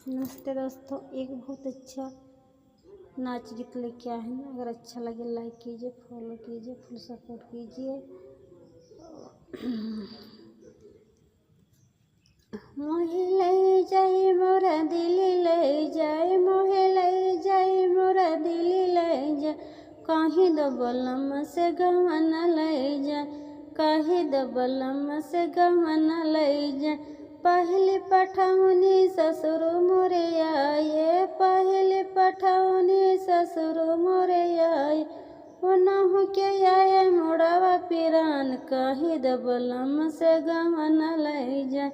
नमस्ते दोस्तों, एक बहुत अच्छा नाच गीत लेके आए हैं। अगर अच्छा लगे लाइक कीजिए, फॉलो कीजिए, फुल सपोर्ट कीजिए। मोहे ले जाए मोरा दिल ले जाए, मोहे ले जाए मोरा दिल ले जाए, कहीं दबलम से गमन ले जाए, कहीं दबलम से गमन ले जाए। पहले पठौनी ससुर मोरे आए, पहले पठौनी ससुर मोरे आए, ओनहु के आए मोड़वा पिरान, कहीं दबलम से गमन ले जाए,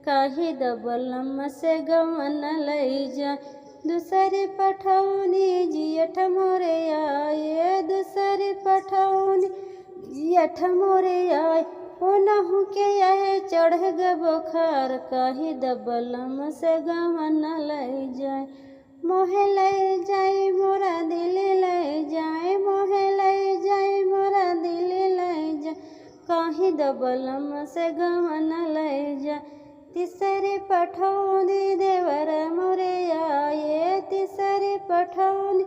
कहीं दबलम से गमन ले जाए। दूसरी पठौनी जियठ मोरे आए, दूसरी पठौनी जियठ मोरे आए, ओनहु के आए चढ़ ग बुखार, कहीं दबलम से गमन ले जाए। मोहे ले जाए मोरा दिल ले जाए, मोहे ले जाए मोरा दिल ले जाए, कहीं दबलम से गमन ले जाए। तीसरी पठौनी देवर मोरे आए, तीसरी पठौनी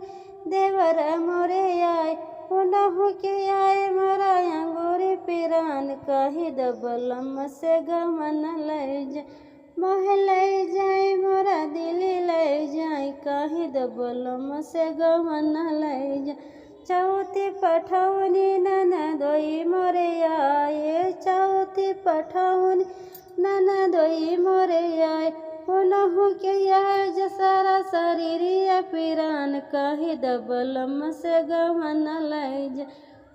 देवर मोरे आए, ओनहु के आए मोरा अंगूरी पिरान, कहीं दबलम से गमन ले जाए। मोहे ले जाए मोरा दिल ले जाए, कहीं दबलम से गमन ले जाए। चौथी पठौनी ननदोई मोरे आए, चौथी पठौनी ननदोई मोरे आए, ओनहु के आए जसारा शरीरिया पिरान, कहीं दबलम से गमन ले जाए।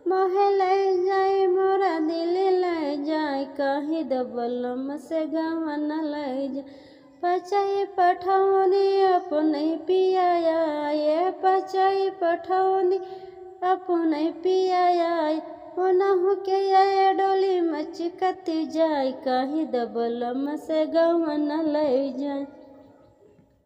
मोहे ले जाए मोरा दिल ले जाए, कहीं दबलम से गमन ले जाए। पचई पठौनी अपने पिया आए, पचई पठौनी अपने पिया आए, ओनहु के आए डोली मचकती जाए, कहीं दबलम से गमन ले जाए।